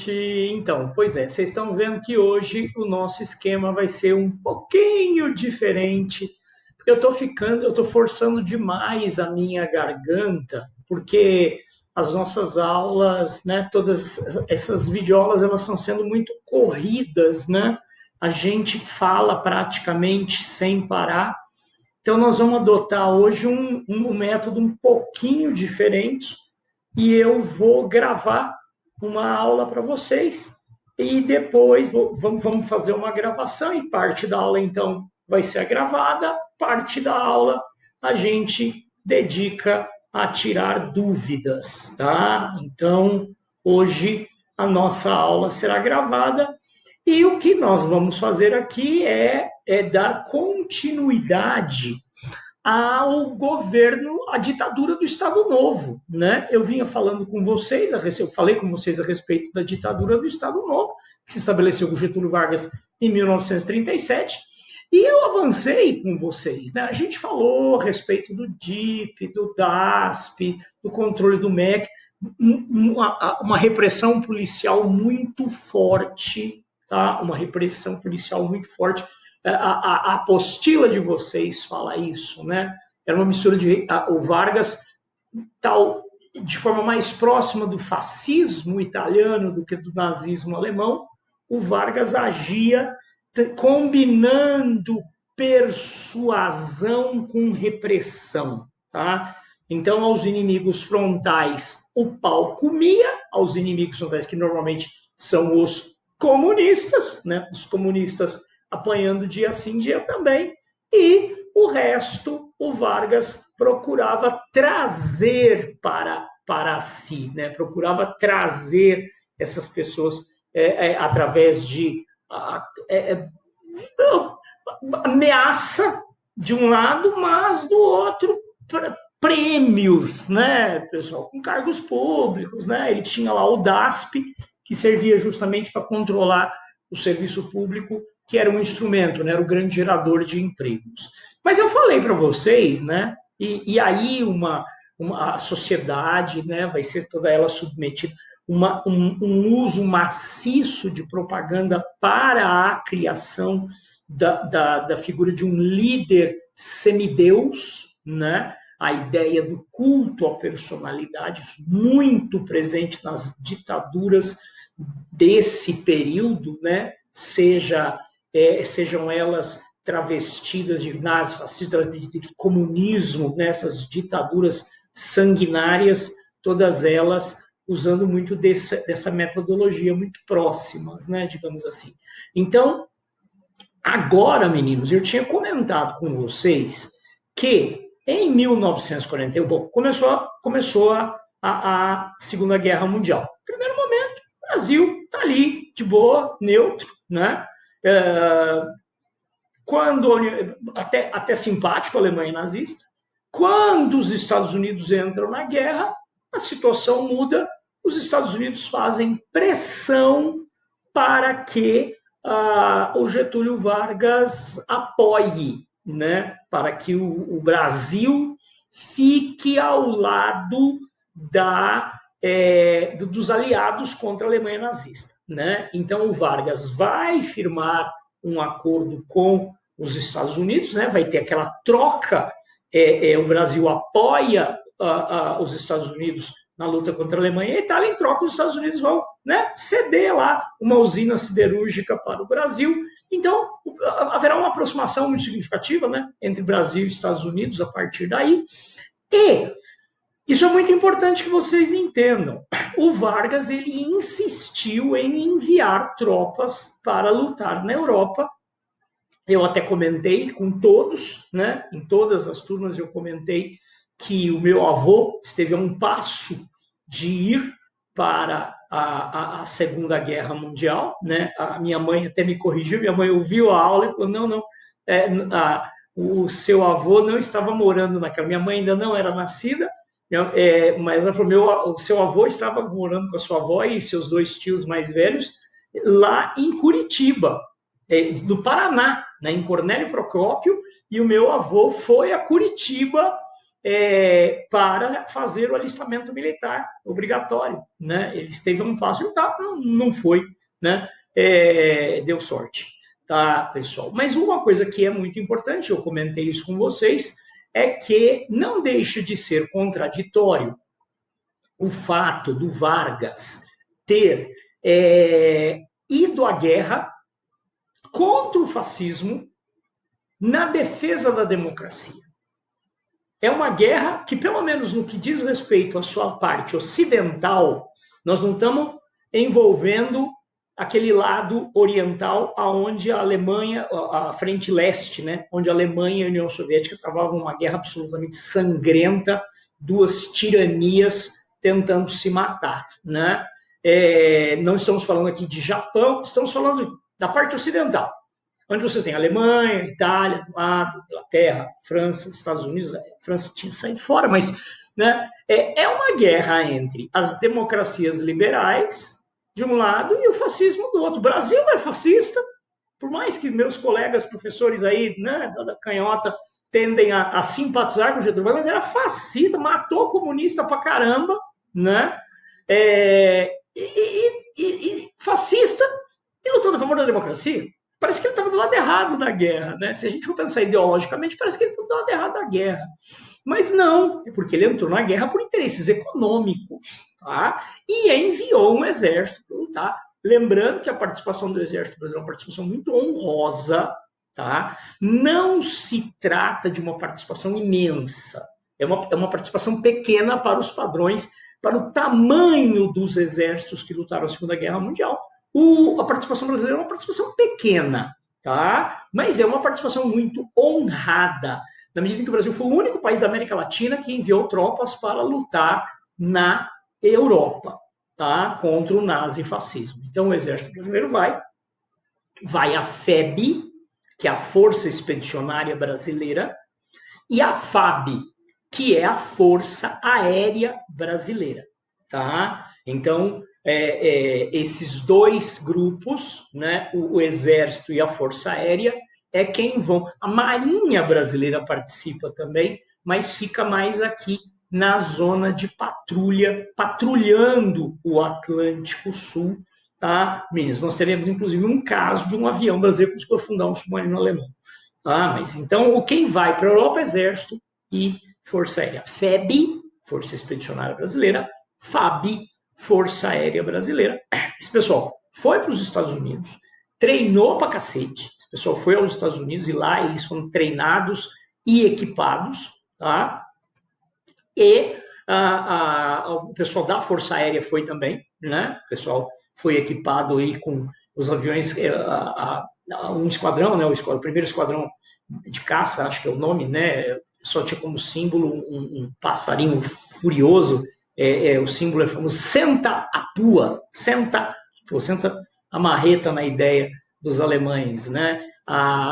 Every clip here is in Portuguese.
gente. Então, pois é, vocês estão vendo que hoje o nosso esquema vai ser um pouquinho diferente, porque eu estou forçando demais a minha garganta, porque as nossas aulas, né, todas essas videoaulas, elas estão sendo muito corridas, né? A gente fala praticamente sem parar. Então, nós vamos adotar hoje um método um pouquinho diferente e eu vou gravar uma aula para vocês e depois vamos fazer uma gravação e parte da aula, então, vai ser gravada, parte da aula a gente dedica a tirar dúvidas, tá? Então, hoje a nossa aula será gravada e o que nós vamos fazer aqui é dar continuidade ao governo, à ditadura do Estado Novo, né? Eu vinha falando com vocês, eu falei com vocês a respeito da ditadura do Estado Novo, que se estabeleceu com Getúlio Vargas em 1937, e eu avancei com vocês, né? A gente falou a respeito do DIP, do DASP, do controle do MEC, uma repressão policial muito forte, tá? Uma repressão policial muito forte. A apostila de vocês fala isso, né? Era uma mistura de o Vargas tal de forma mais próxima do fascismo italiano do que do nazismo alemão. O Vargas agia combinando persuasão com repressão, tá? Então, aos inimigos frontais, o pau comia, aos inimigos frontais, que normalmente são os comunistas, né? Os comunistas apanhando dia sim, dia também, e o resto o Vargas procurava trazer para si, né? Procurava trazer essas pessoas através de ameaça de um lado, mas do outro prêmios, né, pessoal, com cargos públicos, né? Ele tinha lá o DASP, que servia justamente para controlar o serviço público, que era um instrumento, né, era o grande gerador de empregos. Mas eu falei para vocês, né, e aí a sociedade, né, vai ser toda ela submetida um uso maciço de propaganda para a criação da figura de um líder semideus, né? A ideia do culto à personalidade, muito presente nas ditaduras desse período, né? Sejam elas travestidas de nazifascismo, de comunismo, nessas ditaduras sanguinárias, todas elas usando muito dessa metodologia, muito próximas, né, digamos assim. Então, agora, meninos, eu tinha comentado com vocês que em 1941, bom, começou a Segunda Guerra Mundial. Primeiro momento, o Brasil está ali, de boa, neutro, né? Quando até simpático a Alemanha nazista. Quando os Estados Unidos entram na guerra, a situação muda, os Estados Unidos fazem pressão para que o Getúlio Vargas apoie, né, para que o Brasil fique ao lado dos aliados contra a Alemanha nazista, né? Então o Vargas vai firmar um acordo com os Estados Unidos, né? Vai ter aquela troca, o Brasil apoia os Estados Unidos na luta contra a Alemanha e a Itália, em troca, os Estados Unidos vão, né, ceder lá uma usina siderúrgica para o Brasil. Então, haverá uma aproximação muito significativa, né, entre Brasil e Estados Unidos a partir daí. E isso é muito importante que vocês entendam. O Vargas ele insistiu em enviar tropas para lutar na Europa. Eu até comentei com todos, né, em todas as turmas eu comentei que o meu avô esteve a um passo de ir para a Segunda Guerra Mundial, né? A minha mãe até me corrigiu, minha mãe ouviu a aula e falou, não, o seu avô não estava morando naquela, minha mãe ainda não era nascida, mas ela falou, o seu avô estava morando com a sua avó e seus dois tios mais velhos lá em Curitiba, do Paraná, né, em Cornélio Procópio, e o meu avô foi a Curitiba para fazer o alistamento militar obrigatório, né? Ele esteve a um passo e tá, não foi, né? Deu sorte, tá, pessoal? Mas uma coisa que é muito importante, eu comentei isso com vocês, é que não deixa de ser contraditório o fato do Vargas ter ido à guerra contra o fascismo na defesa da democracia. É uma guerra que, pelo menos no que diz respeito à sua parte ocidental, nós não estamos envolvendo aquele lado oriental, aonde a Alemanha, a frente leste, né, onde a Alemanha e a União Soviética travavam uma guerra absolutamente sangrenta, duas tiranias tentando se matar, né? Não estamos falando aqui de Japão, estamos falando da parte ocidental, onde você tem Alemanha, Itália, Inglaterra, França, Estados Unidos. A França tinha saído fora, mas, né, é uma guerra entre as democracias liberais, de um lado, e o fascismo do outro. O Brasil é fascista, por mais que meus colegas professores aí, né, da canhota, tendem a simpatizar com o Getúlio Vargas, mas era fascista, matou comunista pra caramba, né? Fascista e lutando a favor da democracia. Parece que ele estava do lado errado da guerra, né? Se a gente for pensar ideologicamente, parece que ele estava do lado errado da guerra. Mas não, é porque ele entrou na guerra por interesses econômicos, tá? E enviou um exército para lutar. Lembrando que a participação do exército brasileiro é uma participação muito honrosa, tá? Não se trata de uma participação imensa, é uma participação pequena para os padrões, para o tamanho dos exércitos que lutaram na Segunda Guerra Mundial. A participação brasileira é uma participação pequena, tá? Mas é uma participação muito honrada, na medida em que o Brasil foi o único país da América Latina que enviou tropas para lutar na Europa, tá? Contra o nazifascismo. Então o exército brasileiro vai a FEB, que é a Força Expedicionária Brasileira, e a FAB, que é a Força Aérea Brasileira, tá? Então, esses dois grupos, né, o Exército e a Força Aérea, é quem vão. A Marinha Brasileira participa também, mas fica mais aqui na zona de patrulha, patrulhando o Atlântico Sul, tá? Meninos, nós teremos inclusive um caso de um avião brasileiro que conseguiu afundar um submarino alemão. Tá? Mas então, quem vai para a Europa é Exército e Força Aérea. FEB, Força Expedicionária Brasileira, FAB, Força Aérea Brasileira. Esse pessoal foi para os Estados Unidos, treinou para cacete. Esse pessoal foi aos Estados Unidos e lá eles foram treinados e equipados, tá? E o pessoal da Força Aérea foi também, né? O pessoal foi equipado aí com os aviões, um esquadrão, né? O primeiro esquadrão de caça, acho que é o nome, né? Só tinha como símbolo um passarinho furioso. O símbolo é famoso, senta a pua, senta a marreta na ideia dos alemães, né?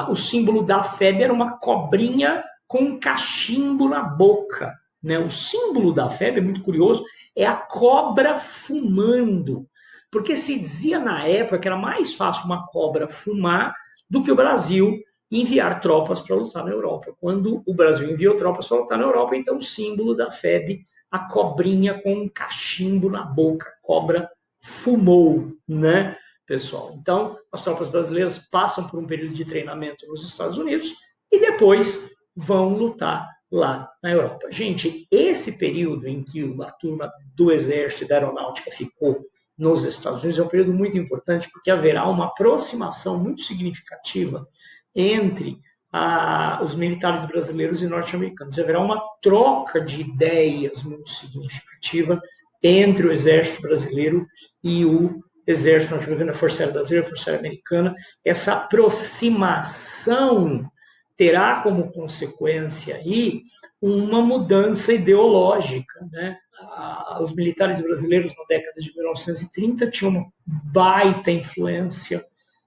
O símbolo da FEB era uma cobrinha com um cachimbo na boca, né? O símbolo da FEB é muito curioso, é a cobra fumando, porque se dizia na época que era mais fácil uma cobra fumar do que o Brasil enviar tropas para lutar na Europa. Quando o Brasil enviou tropas para lutar na Europa, então o símbolo da FEB, a cobrinha com um cachimbo na boca, cobra fumou, né, pessoal? Então, as tropas brasileiras passam por um período de treinamento nos Estados Unidos e depois vão lutar lá na Europa. Gente, esse período em que a turma do Exército e da Aeronáutica ficou nos Estados Unidos é um período muito importante, porque haverá uma aproximação muito significativa entre os militares brasileiros e norte-americanos. Haverá uma troca de ideias muito significativa entre o Exército brasileiro e o Exército norte-americano, a Força Aérea Brasileira, a Força Aérea Americana. Essa aproximação terá como consequência aí uma mudança ideológica, né? Os militares brasileiros na década de 1930 tinham uma baita influência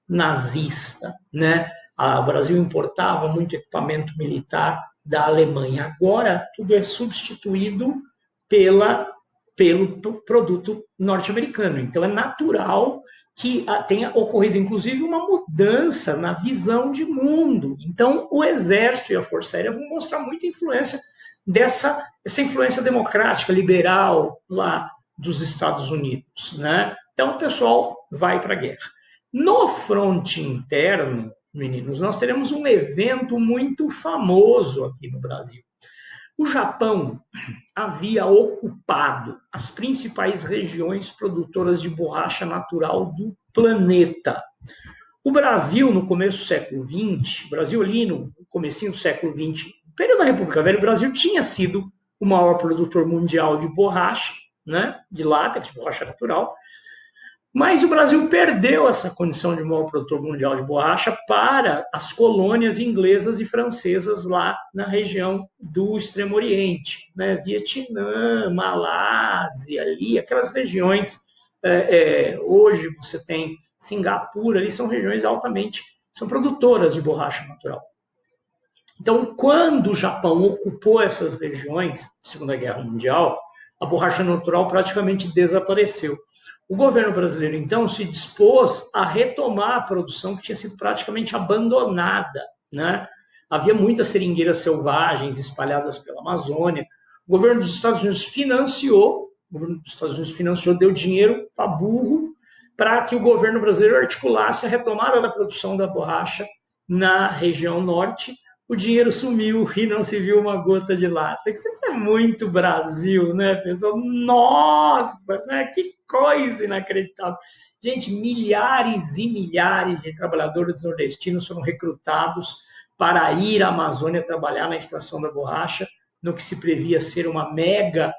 nazista, né? O Brasil importava muito equipamento militar da Alemanha. Agora tudo é substituído pelo produto norte-americano. Então é natural que tenha ocorrido, inclusive, uma mudança na visão de mundo. Então, o Exército e a Força Aérea vão mostrar muita influência dessa influência democrática, liberal lá dos Estados Unidos, né? Então o pessoal vai para a guerra. No fronte interno, meninos, nós teremos um evento muito famoso aqui no Brasil. O Japão havia ocupado as principais regiões produtoras de borracha natural do planeta. O Brasil, no começo do século XX, o Brasil ali no comecinho do século XX, no período da República Velha, o Brasil tinha sido o maior produtor mundial de borracha, né, de látex, de borracha natural, mas o Brasil perdeu essa condição de maior produtor mundial de borracha para as colônias inglesas e francesas lá na região do Extremo Oriente, né? Vietnã, Malásia, ali, aquelas regiões. Hoje você tem Singapura, ali são regiões altamente, são produtoras de borracha natural. Então, quando o Japão ocupou essas regiões na Segunda Guerra Mundial, a borracha natural praticamente desapareceu. O governo brasileiro, então, se dispôs a retomar a produção que tinha sido praticamente abandonada, né? Havia muitas seringueiras selvagens espalhadas pela Amazônia. O governo dos Estados Unidos deu dinheiro para burro para que o governo brasileiro articulasse a retomada da produção da borracha na região norte. O dinheiro sumiu e não se viu uma gota de látex. Isso é muito Brasil, né, pessoal? Nossa, né? Que coisa inacreditável. Gente, milhares e milhares de trabalhadores nordestinos foram recrutados para ir à Amazônia trabalhar na extração da borracha, no que se previa ser uma mega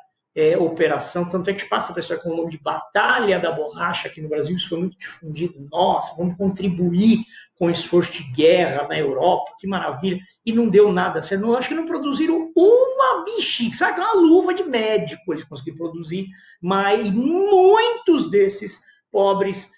operação. Tanto é que passa a pessoa com o nome de Batalha da Borracha aqui no Brasil. Isso foi muito difundido. Nossa, vamos contribuir com o esforço de guerra na Europa, que maravilha, e não deu nada certo. Eu acho que não produziram uma bexiga, sabe, uma luva de médico eles conseguiram produzir, mas muitos desses pobres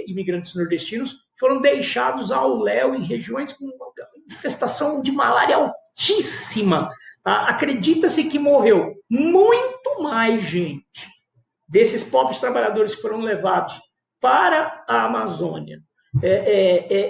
imigrantes nordestinos foram deixados ao léu em regiões com uma infestação de malária altíssima. Tá? Acredita-se que morreu muito mais gente desses pobres trabalhadores que foram levados para a Amazônia,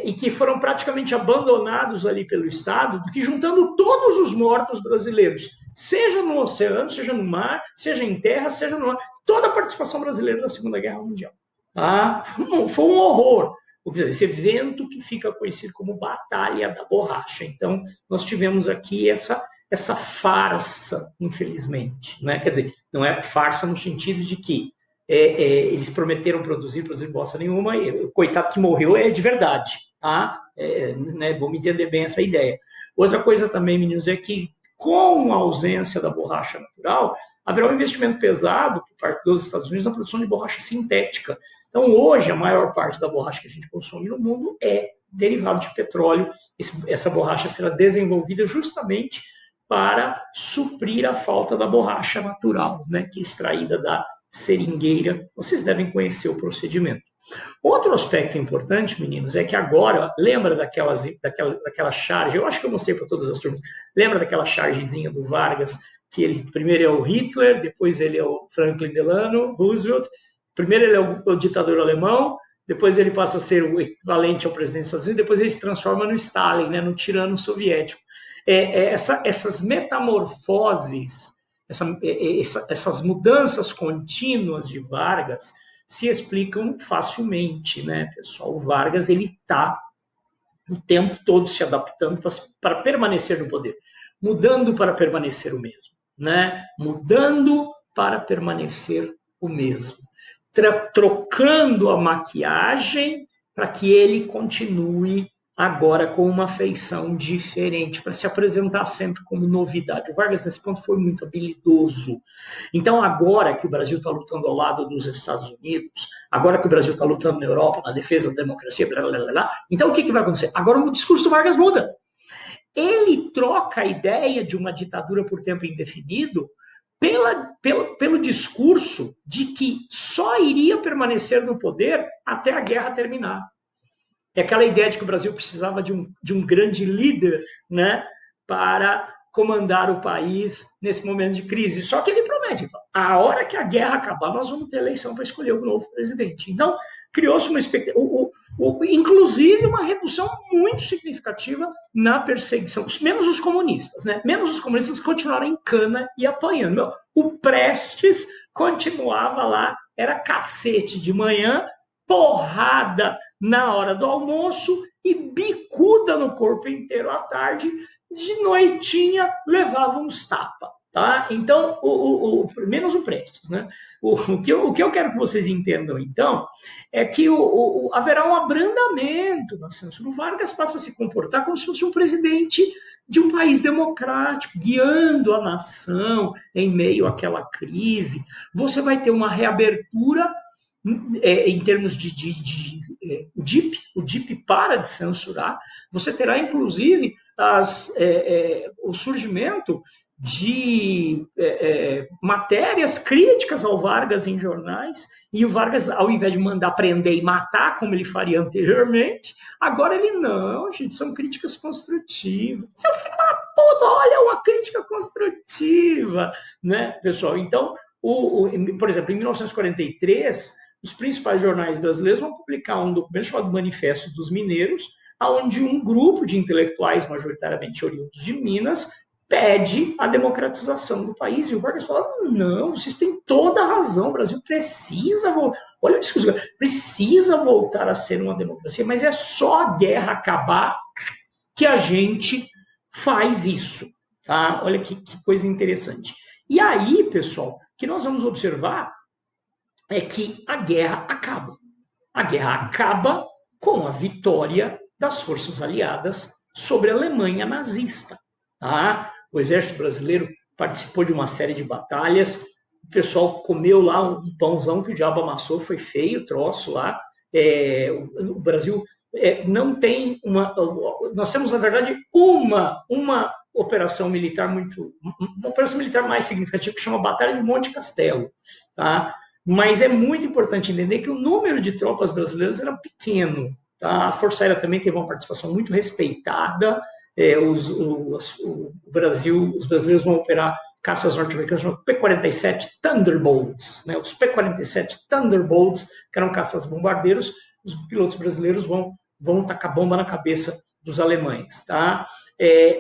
e que foram praticamente abandonados ali pelo Estado, do que juntando todos os mortos brasileiros, seja no oceano, seja no mar, seja em terra, seja no ar, toda a participação brasileira na Segunda Guerra Mundial. Tá? Foi um horror. Esse evento que fica conhecido como Batalha da Borracha. Então, nós tivemos aqui essa farsa, infelizmente. Né? Quer dizer, não é farsa no sentido de que eles prometeram produzir bosta nenhuma, e o coitado que morreu é de verdade, tá? Né, vamos entender bem essa ideia. Outra coisa também, meninos, é que com a ausência da borracha natural, haverá um investimento pesado por parte dos Estados Unidos na produção de borracha sintética. Então, hoje, a maior parte da borracha que a gente consome no mundo é derivado de petróleo. Essa borracha será desenvolvida justamente para suprir a falta da borracha natural, né, que é extraída da seringueira. Vocês devem conhecer o procedimento. Outro aspecto importante, meninos, é que agora, lembra daquela charge, eu acho que eu mostrei para todas as turmas, lembra daquela chargezinha do Vargas, que ele primeiro é o Hitler, depois ele é o Franklin Delano Roosevelt, primeiro ele é o ditador alemão, depois ele passa a ser o equivalente ao presidente dos Estados Unidos, depois ele se transforma no Stalin, né, no tirano soviético. Essas metamorfoses, essas mudanças contínuas de Vargas se explicam facilmente, né, pessoal? O Vargas ele está o tempo todo se adaptando para permanecer no poder, mudando para permanecer o mesmo, né? Mudando para permanecer o mesmo, trocando a maquiagem para que ele continue agora com uma feição diferente, para se apresentar sempre como novidade. O Vargas, nesse ponto, foi muito habilidoso. Então, agora que o Brasil está lutando ao lado dos Estados Unidos, agora que o Brasil está lutando na Europa, na defesa da democracia, blá, blá, blá, blá, então o que vai acontecer? Agora o discurso do Vargas muda. Ele troca a ideia de uma ditadura por tempo indefinido pelo discurso de que só iria permanecer no poder até a guerra terminar. É aquela ideia de que o Brasil precisava de um grande líder, né, para comandar o país nesse momento de crise. Só que ele promete, a hora que a guerra acabar, nós vamos ter eleição para escolher o novo presidente. Então, criou-se uma expectativa, inclusive uma redução muito significativa na perseguição, menos os comunistas, né? Menos os comunistas continuaram em cana e apanhando. O Prestes continuava lá, era cacete de manhã, porrada na hora do almoço e bicuda no corpo inteiro à tarde, de noitinha levava uns tapas. Tá? Então, menos o Prestes. Né? O que eu quero que vocês entendam, então, é que haverá um abrandamento na censura. O Vargas passa a se comportar como se fosse um presidente de um país democrático, guiando a nação em meio àquela crise. Você vai ter uma reabertura em termos o DIP para de censurar. Você terá, inclusive, o surgimento de matérias críticas ao Vargas em jornais, e o Vargas, ao invés de mandar prender e matar, como ele faria anteriormente, agora ele não, gente, são críticas construtivas. Seu filho da puta, olha, uma crítica construtiva, né, pessoal? Então, por exemplo, em 1943, os principais jornais brasileiros vão publicar um documento chamado Manifesto dos Mineiros, onde um grupo de intelectuais, majoritariamente oriundos de Minas, pede a democratização do país. E o Vargas fala, não, vocês têm toda a razão, o Brasil precisa, olha o discurso, precisa voltar a ser uma democracia, mas é só a guerra acabar que a gente faz isso. Tá? Olha que coisa interessante. E aí, pessoal, o que nós vamos observar é que a guerra acaba. A guerra acaba com a vitória das forças aliadas sobre a Alemanha nazista. Tá? O exército brasileiro participou de uma série de batalhas, o pessoal comeu lá um pãozão que o diabo amassou, foi feio o troço lá. O Brasil não tem uma... Nós temos, na verdade, uma operação militar uma operação militar mais significativa, que chama Batalha de Monte Castelo. Tá? Mas é muito importante entender que o número de tropas brasileiras era pequeno. Tá? A Força Aérea também teve uma participação muito respeitada. Os brasileiros vão operar caças norte-americanas chamadas P-47 Thunderbolts. Né? Os P-47 Thunderbolts, que eram caças bombardeiros, os pilotos brasileiros vão tacar bomba na cabeça dos alemães. Tá?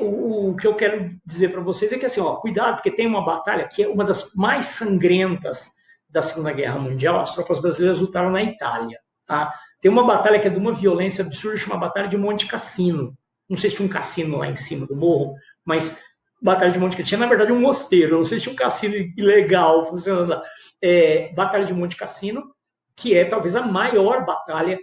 O que eu quero dizer para vocês é que, assim, cuidado, porque tem uma batalha que é uma das mais sangrentas da Segunda Guerra Mundial. As tropas brasileiras lutaram na Itália. Tá? Tem uma batalha que é de uma violência absurda, chama Batalha de Monte Cassino. Não sei se tinha um cassino lá em cima do morro, mas Batalha de Monte Cassino tinha, na verdade, um mosteiro. Não sei se tinha um cassino ilegal funcionando lá. Batalha de Monte Cassino, que é talvez a maior batalha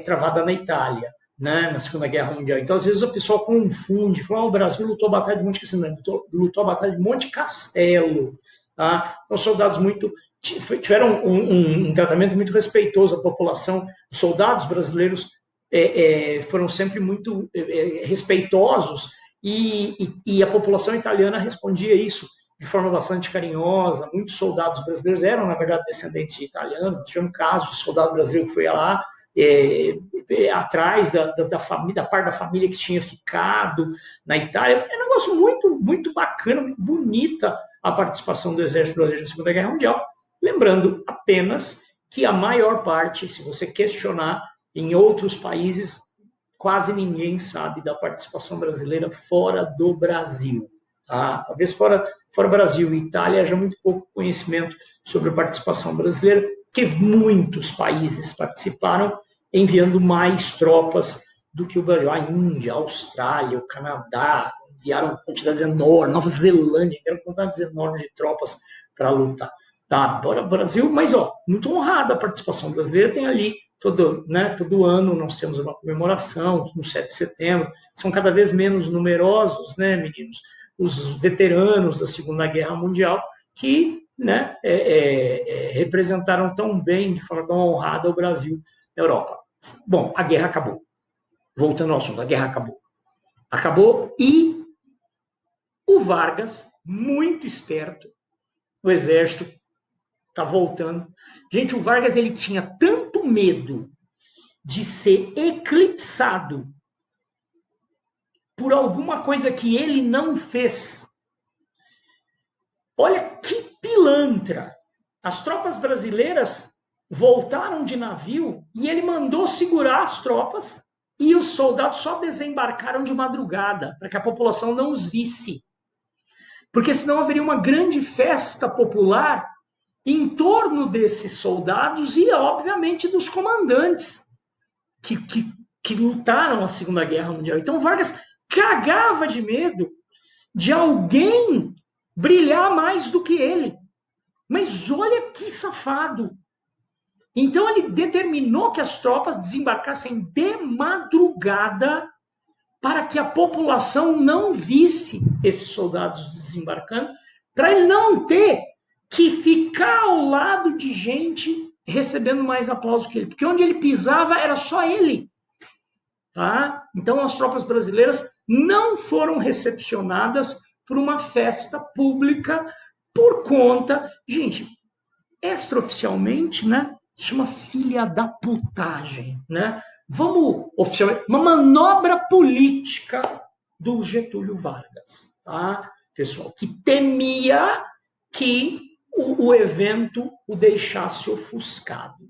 travada na Itália, né, na Segunda Guerra Mundial. Então, às vezes, o pessoal confunde, fala, o Brasil lutou a Batalha de Monte Cassino, não, lutou a Batalha de Monte Castelo. Tá? Então, soldados tiveram um tratamento muito respeitoso à população. Os soldados brasileiros foram sempre muito respeitosos e a população italiana respondia isso de forma bastante carinhosa. Muitos soldados brasileiros eram, na verdade, descendentes de italianos. Tivemos casos de soldado brasileiro que foi lá atrás da família, da parte da família que tinha ficado na Itália. É um negócio muito, muito bacana, muito bonita a participação do Exército Brasileiro na Segunda Guerra Mundial. Lembrando apenas que a maior parte, se você questionar em outros países, quase ninguém sabe da participação brasileira fora do Brasil. Tá? Talvez fora Brasil e Itália haja muito pouco conhecimento sobre a participação brasileira, porque muitos países participaram enviando mais tropas do que o Brasil. A Índia, a Austrália, o Canadá enviaram quantidades enormes, Nova Zelândia enviaram quantidades enormes de tropas para lutar. Tá? Bora Brasil, mas muito honrada a participação brasileira. Tem ali todo ano nós temos uma comemoração no 7 de setembro. São cada vez menos numerosos, né, meninos, os veteranos da Segunda Guerra Mundial que representaram tão bem, de forma tão honrada, o Brasil na Europa. Bom, a guerra acabou. Voltando ao assunto, a guerra acabou. Acabou e o Vargas, muito esperto, o exército está voltando. Gente, o Vargas ele tinha tanto medo de ser eclipsado por alguma coisa que ele não fez. Olha que pilantra! As tropas brasileiras voltaram de navio e ele mandou segurar as tropas e os soldados só desembarcaram de madrugada, para que a população não os visse. Porque senão haveria uma grande festa popular em torno desses soldados e, obviamente, dos comandantes que lutaram a Segunda Guerra Mundial. Então Vargas cagava de medo de alguém brilhar mais do que ele. Mas olha que safado! Então ele determinou que as tropas desembarcassem de madrugada para que a população não visse esses soldados desembarcando, para ele não ter que ficar ao lado de gente recebendo mais aplauso que ele. Porque onde ele pisava era só ele. Tá? Então as tropas brasileiras não foram recepcionadas por uma festa pública por conta, gente, extraoficialmente, né? Chama filha da putagem, né? Vamos oficialmente, uma manobra política do Getúlio Vargas, tá? Pessoal, que temia que o evento o deixasse ofuscado.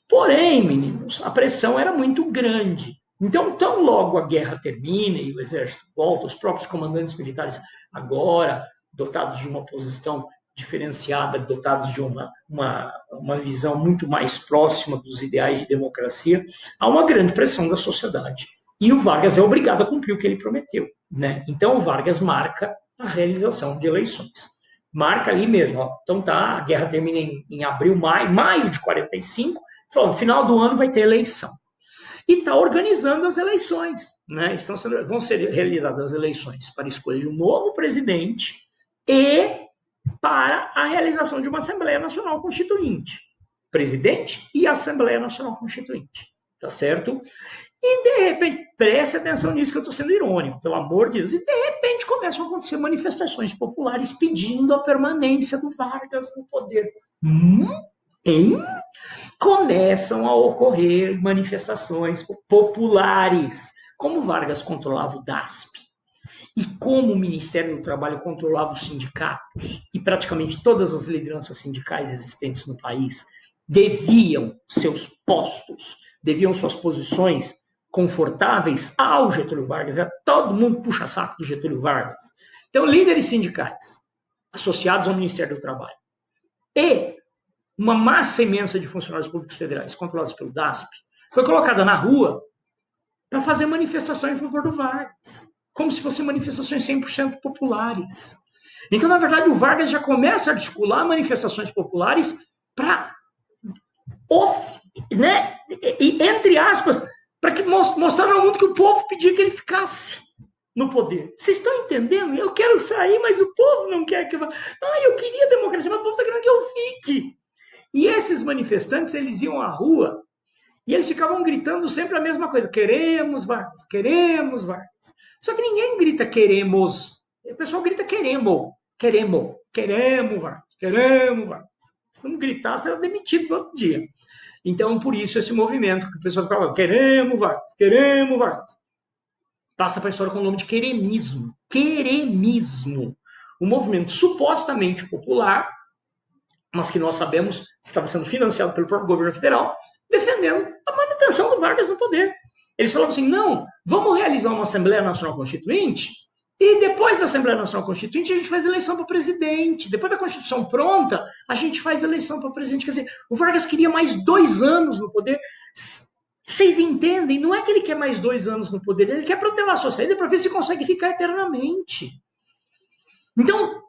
Porém, meninos, a pressão era muito grande. Então, tão logo a guerra termina e o exército volta, os próprios comandantes militares agora, dotados de uma posição diferenciada, dotados de uma visão muito mais próxima dos ideais de democracia, há uma grande pressão da sociedade. E o Vargas é obrigado a cumprir o que ele prometeu, né? Então, o Vargas marca a realização de eleições. Marca ali mesmo, ó. Então tá, a guerra termina em abril, maio de 45, no final do ano vai ter eleição. E está organizando as eleições, né? Vão ser realizadas as eleições para a escolha de um novo presidente e para a realização de uma Assembleia Nacional Constituinte. Presidente e Assembleia Nacional Constituinte. Tá certo? E, de repente, preste atenção nisso que eu estou sendo irônico, pelo amor de Deus. E, de repente, começam a acontecer manifestações populares pedindo a permanência do Vargas no poder. Hein? Começam a ocorrer manifestações populares. Como Vargas controlava o DASP e como o Ministério do Trabalho controlava os sindicatos e praticamente todas as lideranças sindicais existentes no país deviam seus postos, deviam suas posições confortáveis ao Getúlio Vargas. Todo mundo puxa saco do Getúlio Vargas. Então, líderes sindicais associados ao Ministério do Trabalho e uma massa imensa de funcionários públicos federais controlados pelo DASP foi colocada na rua para fazer manifestação em favor do Vargas, como se fossem manifestações 100% populares. Então, na verdade, o Vargas já começa a articular manifestações populares para, né, entre aspas, para que mostrar ao mundo que o povo pedia que ele ficasse no poder. Vocês estão entendendo? Eu quero sair, mas o povo não quer que eu vá. Eu queria democracia, mas o povo está querendo que eu fique. E esses manifestantes, eles iam à rua e eles ficavam gritando sempre a mesma coisa. Queremos Vargas, queremos Vargas. Só que ninguém grita queremos. O pessoal grita queremos Vargas, queremos Vargas. Se não gritar, será demitido no outro dia. Então, por isso, esse movimento que o pessoal ficava, queremos Vargas. Passa para a história com o nome de queremismo. Queremismo. Um movimento supostamente popular, mas que nós sabemos estava sendo financiado pelo próprio governo federal, defendendo a manutenção do Vargas no poder. Eles falavam assim, não, vamos realizar uma Assembleia Nacional Constituinte e depois da Assembleia Nacional Constituinte a gente faz eleição para presidente. Depois da Constituição pronta, a gente faz eleição para presidente. Quer dizer, o Vargas queria mais 2 anos no poder. Vocês entendem? Não é que ele quer mais 2 anos no poder, ele quer protelar a sua saída para ver se consegue ficar eternamente. Então,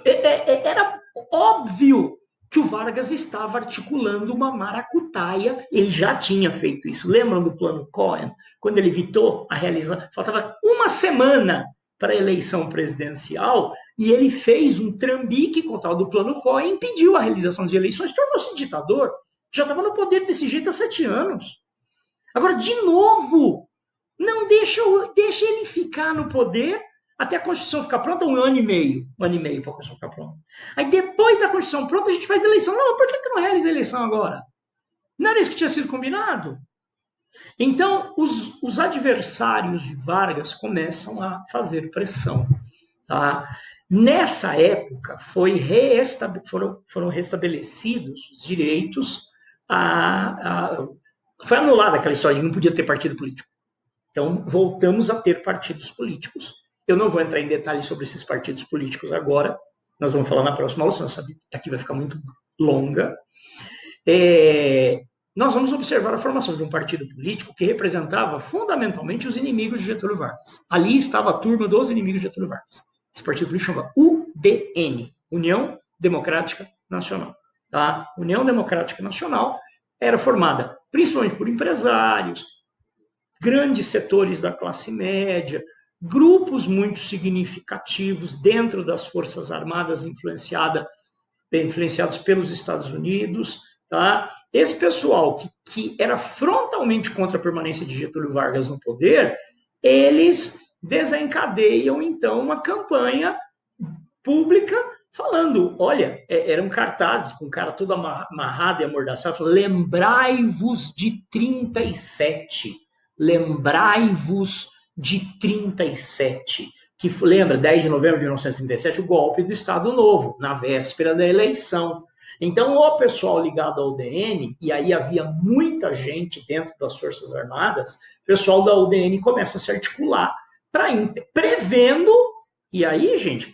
era óbvio que o Vargas estava articulando uma maracutaia. Ele já tinha feito isso. Lembram do plano Cohen? Quando ele evitou a realização, faltava 1 semana para a eleição presidencial, e ele fez um trambique com o tal do plano Cohen, impediu a realização de eleições, tornou-se ditador. Já estava no poder desse jeito há 7 anos. Agora, de novo, não deixa ele ficar no poder até a Constituição ficar pronta, 1 ano e meio. 1 ano e meio para a Constituição ficar pronta. Aí depois da Constituição pronta, a gente faz eleição. Não, por que não realiza a eleição agora? Não era isso que tinha sido combinado? Então, os adversários de Vargas começam a fazer pressão. Tá? Nessa época, foram restabelecidos os direitos, foi anulada aquela história de que não podia ter partido político. Então, voltamos a ter partidos políticos. Eu não vou entrar em detalhes sobre esses partidos políticos agora, nós vamos falar na próxima aula, senão essa aqui vai ficar muito longa. Nós vamos observar a formação de um partido político que representava fundamentalmente os inimigos de Getúlio Vargas. Ali estava a turma dos inimigos de Getúlio Vargas. Esse partido político chama UDN, União Democrática Nacional. Tá? União Democrática Nacional era formada principalmente por empresários, grandes setores da classe média, grupos muito significativos dentro das Forças Armadas influenciados pelos Estados Unidos. Tá? Esse pessoal que era frontalmente contra a permanência de Getúlio Vargas no poder, eles desencadeiam, então, uma campanha pública falando, olha, eram cartazes com o cara todo amarrado e amordaçado, lembrai-vos de 37, lembrai-vos de 37, que lembra, 10 de novembro de 1937, o golpe do Estado Novo, na véspera da eleição. Então, o pessoal ligado ao UDN, e aí havia muita gente dentro das Forças Armadas, o pessoal da UDN começa a se articular prevendo. E aí, gente,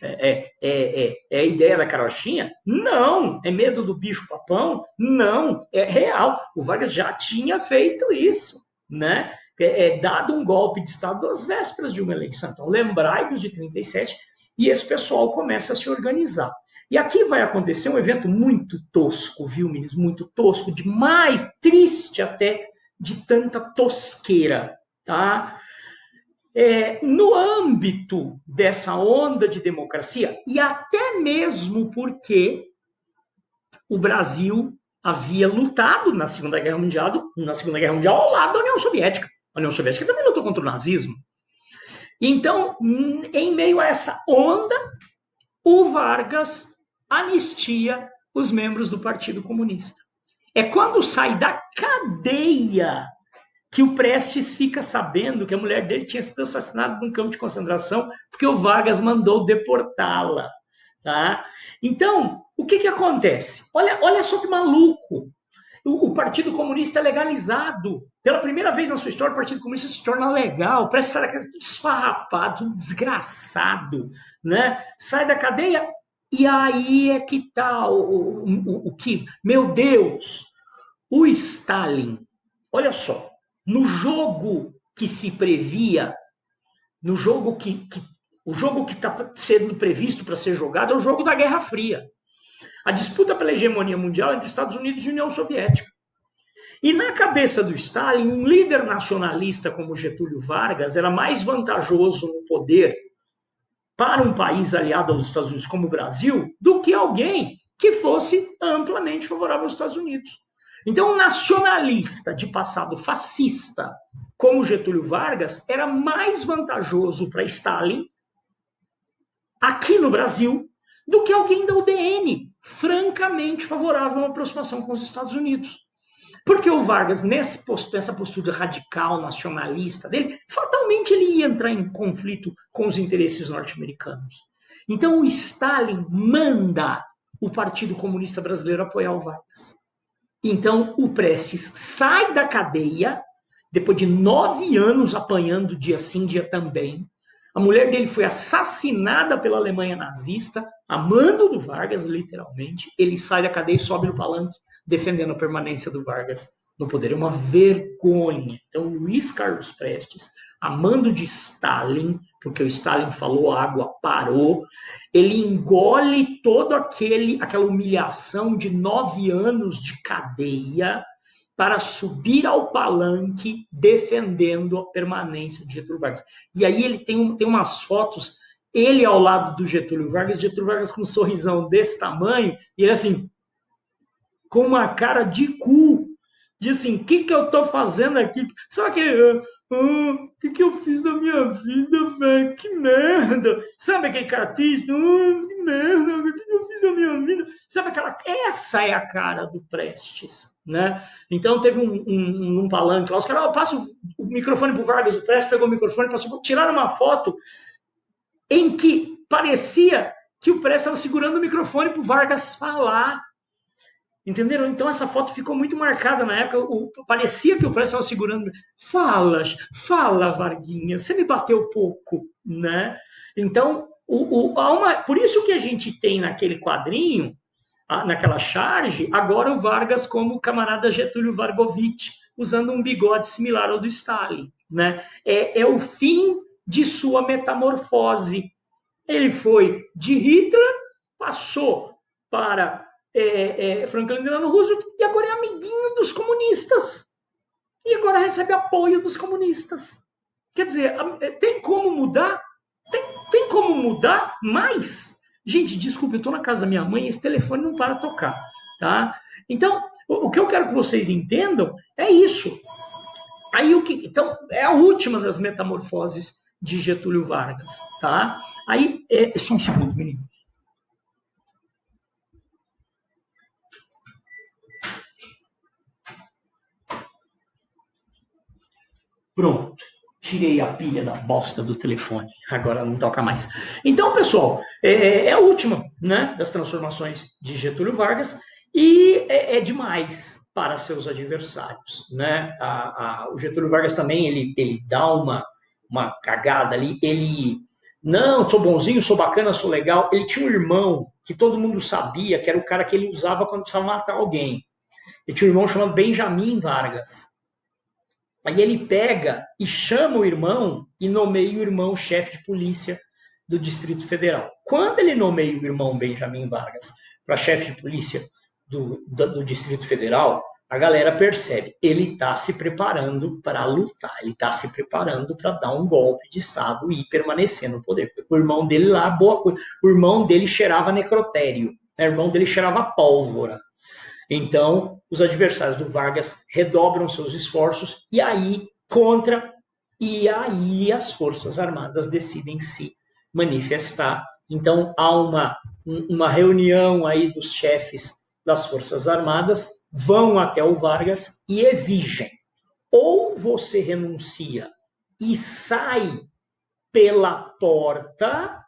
a ideia da carochinha? Não. É medo do bicho-papão? Não. É real. O Vargas já tinha feito isso, né? Dado um golpe de Estado às vésperas de uma eleição. Então, lembrai-vos de 37, e esse pessoal começa a se organizar. E aqui vai acontecer um evento muito tosco, viu, meninos? Muito tosco, demais, triste até, de tanta tosqueira, tá? No âmbito dessa onda de democracia, e até mesmo porque o Brasil havia lutado na Segunda Guerra Mundial ao lado da União Soviética. A União Soviética também lutou contra o nazismo. Então, em meio a essa onda, o Vargas anistia os membros do Partido Comunista. É quando sai da cadeia que o Prestes fica sabendo que a mulher dele tinha sido assassinada num campo de concentração porque o Vargas mandou deportá-la. Tá? Então, o que acontece? Olha só que maluco. O Partido Comunista é legalizado. Pela primeira vez na sua história, o Partido Comunista se torna legal. Prestes sai da cadeia, tudo esfarrapado, tudo desgraçado. Né? Sai da cadeia e aí é que está o que... Meu Deus! O Stalin, olha só, no jogo que se previa, no jogo o jogo que está sendo previsto para ser jogado é o jogo da Guerra Fria. A disputa pela hegemonia mundial entre Estados Unidos e União Soviética. E na cabeça do Stalin, um líder nacionalista como Getúlio Vargas era mais vantajoso no poder para um país aliado aos Estados Unidos como o Brasil do que alguém que fosse amplamente favorável aos Estados Unidos. Então, um nacionalista de passado fascista como Getúlio Vargas era mais vantajoso para Stalin aqui no Brasil do que alguém da UDN, francamente favorável a uma aproximação com os Estados Unidos. Porque o Vargas, nessa postura radical, nacionalista dele, fatalmente ele ia entrar em conflito com os interesses norte-americanos. Então o Stalin manda o Partido Comunista Brasileiro apoiar o Vargas. Então o Prestes sai da cadeia, depois de 9 anos apanhando dia sim, dia também. A mulher dele foi assassinada pela Alemanha nazista, a mando do Vargas, literalmente. Ele sai da cadeia e sobe no palanque, defendendo a permanência do Vargas no poder. É uma vergonha. Então, Luiz Carlos Prestes, a mando de Stalin, porque o Stalin falou, a água parou, ele engole toda aquela humilhação de 9 anos de cadeia para subir ao palanque defendendo a permanência de Getúlio Vargas. E aí ele tem umas fotos, ele ao lado do Getúlio Vargas com um sorrisão desse tamanho, e ele assim, com uma cara de cu, diz assim, o que eu estou fazendo aqui? Sabe que O que eu fiz da minha vida, velho? Que merda! Sabe aquele cartismo? Que merda! O que eu fiz da minha vida? Sabe aquela... Essa é a cara do Prestes, né? Então teve um palanque lá, os caras, passa o microfone pro Vargas, o Prestes pegou o microfone, passou, tiraram uma foto em que parecia que o Prestes estava segurando o microfone pro Vargas falar. Entenderam? Então essa foto ficou muito marcada na época. Parecia que o Prestes estava segurando. Fala, Varguinha, você me bateu pouco, né? Então, por isso que a gente tem naquele quadrinho, naquela charge, agora o Vargas como o camarada Getúlio Vargovich, usando um bigode similar ao do Stalin, né? É o fim de sua metamorfose. Ele foi de Hitler, passou para Franklin Delano Roosevelt e agora é amiguinho dos comunistas. E agora recebe apoio dos comunistas. Quer dizer, tem como mudar? Tem como mudar mais? Gente, desculpa, eu estou na casa da minha mãe e esse telefone não para tocar. Tá? Então, o que eu quero que vocês entendam é isso. Aí então, é a última das metamorfoses de Getúlio Vargas. Tá? Aí, só um segundo, menino. Pronto. Tirei a pilha da bosta do telefone. Agora não toca mais. Então, pessoal, é a última, né, das transformações de Getúlio Vargas e é demais para seus adversários, né? O Getúlio Vargas também ele dá uma cagada ali. Ele não, sou bonzinho, sou bacana, sou legal. Ele tinha um irmão que todo mundo sabia que era o cara que ele usava quando precisava matar alguém. Ele tinha um irmão chamado Benjamin Vargas. Aí ele pega e chama o irmão e nomeia o irmão chefe de polícia do Distrito Federal. Quando ele nomeia o irmão Benjamin Vargas para chefe de polícia do Distrito Federal, a galera percebe, ele está se preparando para lutar, ele está se preparando para dar um golpe de Estado e permanecer no poder. Porque o irmão dele lá, boa coisa, o irmão dele cheirava necrotério, né? O irmão dele cheirava pólvora. Então, os adversários do Vargas redobram seus esforços e aí as Forças Armadas decidem se manifestar. Então, há uma reunião aí dos chefes das Forças Armadas, vão até o Vargas e exigem: ou você renuncia e sai pela porta,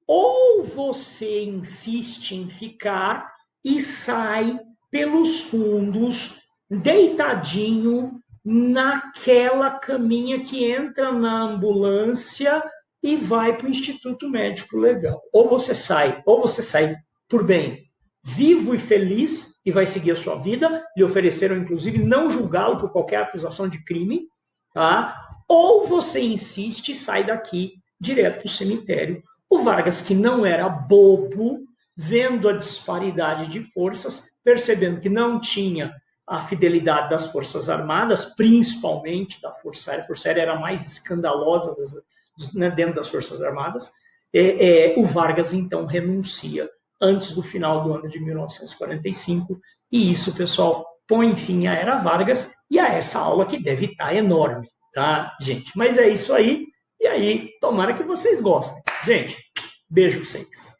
ou você insiste em ficar e sai pelos fundos, deitadinho naquela caminha que entra na ambulância e vai para o Instituto Médico Legal. Ou você sai por bem, vivo e feliz, e vai seguir a sua vida. Lhe ofereceram, inclusive, não julgá-lo por qualquer acusação de crime, tá? Ou você insiste e sai daqui direto para o cemitério. O Vargas, que não era bobo, vendo a disparidade de forças, percebendo que não tinha a fidelidade das Forças Armadas, principalmente da Força Aérea. A Força Aérea era a mais escandalosa dentro das Forças Armadas. O Vargas, então, renuncia antes do final do ano de 1945. E isso, pessoal, põe fim à Era Vargas e a essa aula que deve estar enorme, tá, gente? Mas é isso aí. E aí, tomara que vocês gostem. Gente, beijo pra vocês.